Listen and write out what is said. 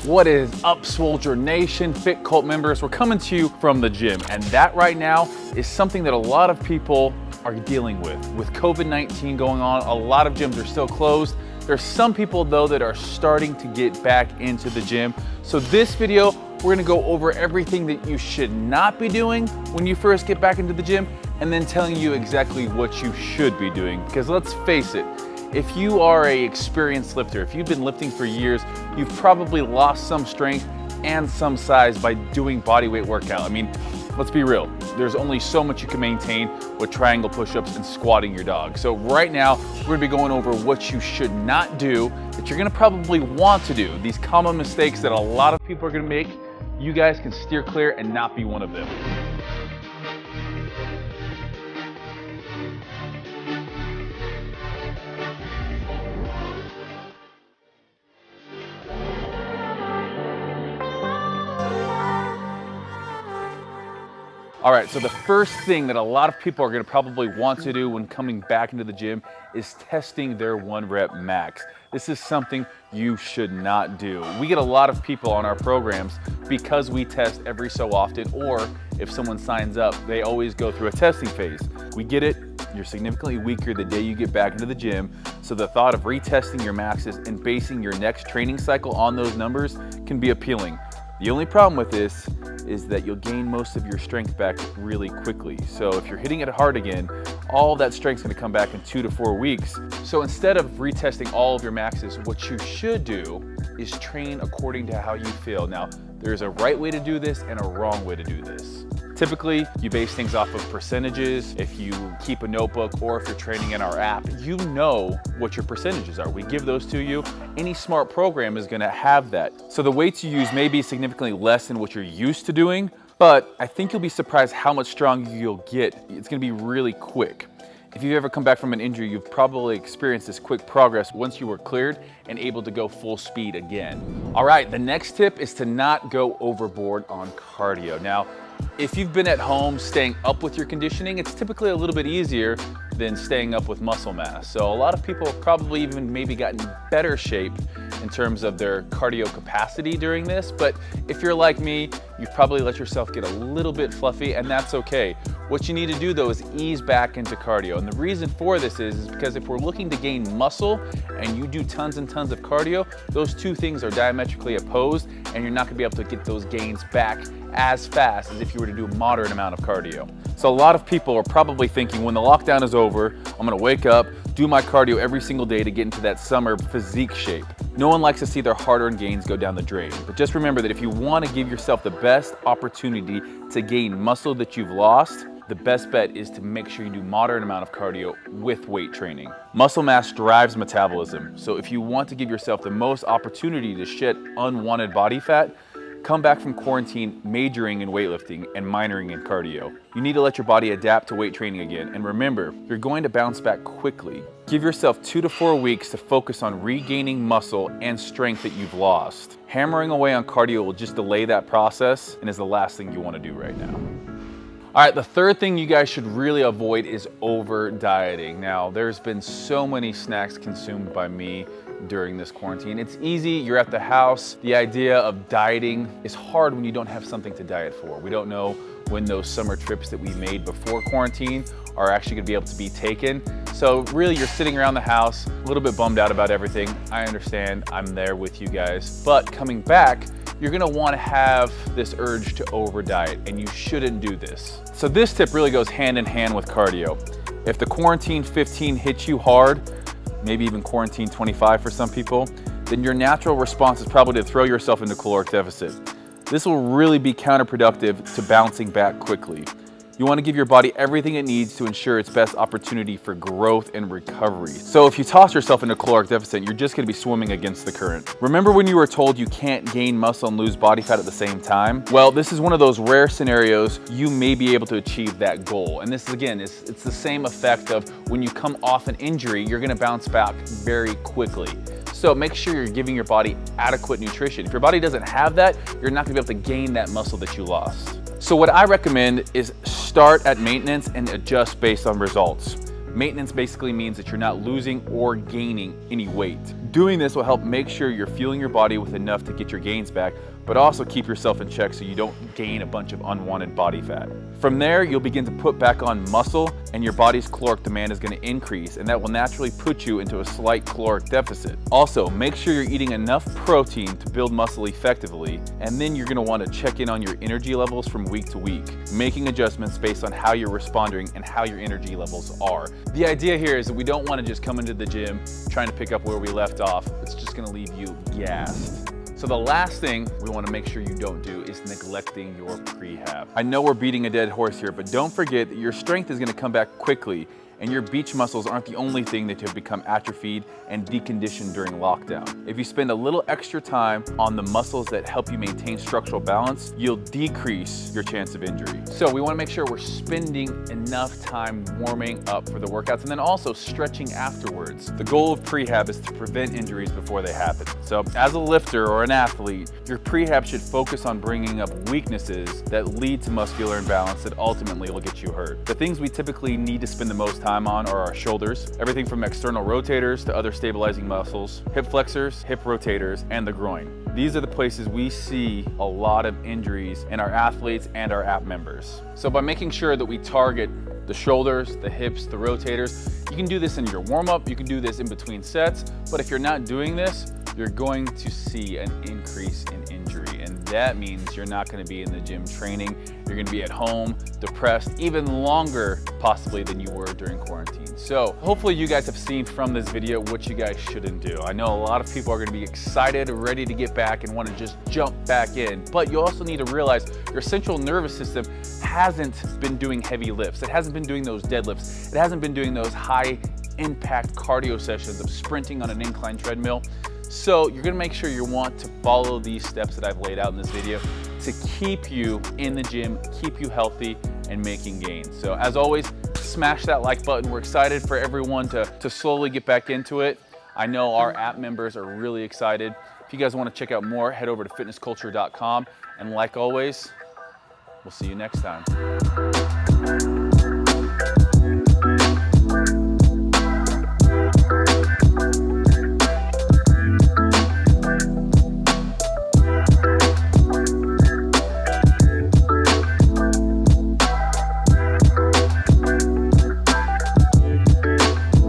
What is up, Swolger Nation, Fit Cult members? We're coming to you from the gym, and that right now is something that a lot of people are dealing with. With COVID-19 going on, a lot of gyms are still closed. There's some people though that are starting to get back into the gym. So this video, we're gonna go over everything that you should not be doing when you first get back into the gym, and then telling you exactly what you should be doing. Because let's face it, if you are an experienced lifter, if you've been lifting for years, you've probably lost some strength and some size by doing bodyweight workout. I mean, let's be real. There's only so much you can maintain with triangle push-ups and squatting your dog. So right now, we're gonna be going over what you should not do that you're gonna probably want to do. These common mistakes that a lot of people are gonna make, you guys can steer clear and not be one of them. All right, so the first thing that a lot of people are gonna probably want to do when coming back into the gym is testing their 1-rep max. This is something you should not do. We get a lot of people on our programs because we test every so often, or if someone signs up, they always go through a testing phase. We get it, you're significantly weaker the day you get back into the gym, so the thought of retesting your maxes and basing your next training cycle on those numbers can be appealing. The only problem with this is that you'll gain most of your strength back really quickly. So if you're hitting it hard again, all that strength's gonna come back in 2 to 4 weeks. So instead of retesting all of your maxes, what you should do is train according to how you feel. Now, there's a right way to do this and a wrong way to do this. Typically, you base things off of percentages. If you keep a notebook or if you're training in our app, you know what your percentages are. We give those to you. Any smart program is gonna have that. So the weights you use may be significantly less than what you're used to doing, but I think you'll be surprised how much stronger you'll get. It's gonna be really quick. If you've ever come back from an injury, you've probably experienced this quick progress once you were cleared and able to go full speed again. All right, the next tip is to not go overboard on cardio. Now, if you've been at home staying up with your conditioning, it's typically a little bit easier than staying up with muscle mass. So a lot of people have probably even maybe gotten better shape in terms of their cardio capacity during this. But if you're like me, you've probably let yourself get a little bit fluffy, and that's okay. What you need to do though is ease back into cardio. And the reason for this is because if we're looking to gain muscle and you do tons and tons of cardio, those two things are diametrically opposed, and you're not gonna be able to get those gains back as fast as if you were to do a moderate amount of cardio. So a lot of people are probably thinking, when the lockdown is over, I'm gonna wake up, do my cardio every single day to get into that summer physique shape. No one likes to see their hard-earned gains go down the drain. But just remember that if you wanna give yourself the best opportunity to gain muscle that you've lost, the best bet is to make sure you do moderate amount of cardio with weight training. Muscle mass drives metabolism. So if you want to give yourself the most opportunity to shed unwanted body fat, come back from quarantine majoring in weightlifting and minoring in cardio. You need to let your body adapt to weight training again. And remember, you're going to bounce back quickly. Give yourself 2 to 4 weeks to focus on regaining muscle and strength that you've lost. Hammering away on cardio will just delay that process and is the last thing you want to do right now. All right, the third thing you guys should really avoid is over dieting. Now, there's been so many snacks consumed by me during this quarantine. It's easy, you're at the house. The idea of dieting is hard when you don't have something to diet for. We don't know when those summer trips that we made before quarantine are actually gonna be able to be taken. So really, you're sitting around the house, a little bit bummed out about everything. I understand, I'm there with you guys. But coming back, you're gonna wanna have this urge to over diet, and you shouldn't do this. So this tip really goes hand in hand with cardio. If the quarantine 15 hits you hard, maybe even quarantine 25 for some people, then your natural response is probably to throw yourself into caloric deficit. This will really be counterproductive to bouncing back quickly. You want to give your body everything it needs to ensure its best opportunity for growth and recovery. So if you toss yourself into caloric deficit, you're just going to be swimming against the current. Remember when you were told you can't gain muscle and lose body fat at the same time? Well, this is one of those rare scenarios you may be able to achieve that goal. And this is, again, it's the same effect of when you come off an injury, you're going to bounce back very quickly. So make sure you're giving your body adequate nutrition. If your body doesn't have that, you're not gonna be able to gain that muscle that you lost. So what I recommend is start at maintenance and adjust based on results. Maintenance basically means that you're not losing or gaining any weight. Doing this will help make sure you're fueling your body with enough to get your gains back, but also keep yourself in check so you don't gain a bunch of unwanted body fat. From there, you'll begin to put back on muscle and your body's caloric demand is going to increase, and that will naturally put you into a slight caloric deficit. Also, make sure you're eating enough protein to build muscle effectively, and then you're going to want to check in on your energy levels from week to week, making adjustments based on how you're responding and how your energy levels are. The idea here is that we don't want to just come into the gym trying to pick up where we left off. It's just going to leave you gassed. So the last thing we want to make sure you don't do is neglecting your prehab. I know we're beating a dead horse here, but don't forget that your strength is going to come back quickly, and your beach muscles aren't the only thing that have become atrophied and deconditioned during lockdown. If you spend a little extra time on the muscles that help you maintain structural balance, you'll decrease your chance of injury. So we want to make sure we're spending enough time warming up for the workouts and then also stretching afterwards. The goal of prehab is to prevent injuries before they happen. So as a lifter or an athlete, your prehab should focus on bringing up weaknesses that lead to muscular imbalance that ultimately will get you hurt. The things we typically need to spend the most time on are our shoulders, everything from external rotators to other stabilizing muscles, hip flexors, hip rotators, and the groin. These are the places we see a lot of injuries in our athletes and our app members. So by making sure that we target the shoulders, the hips, the rotators, you can do this in your warm-up, you can do this in between sets, but if you're not doing this, you're going to see an increase in injury, and that means you're not going to be in the gym training. You're going to be at home, depressed, even longer possibly than you were during quarantine. So hopefully you guys have seen from this video what you guys shouldn't do. I know a lot of people are going to be excited, ready to get back and want to just jump back in, but you also need to realize your central nervous system hasn't been doing heavy lifts. It hasn't been doing those deadlifts. It hasn't been doing those high impact cardio sessions of sprinting on an incline treadmill. So you're gonna make sure you want to follow these steps that I've laid out in this video to keep you in the gym, keep you healthy and making gains. So as always, smash that like button. We're excited for everyone to slowly get back into it. I know our app members are really excited. If you guys wanna check out more, head over to fitnessculture.com. And like always, we'll see you next time.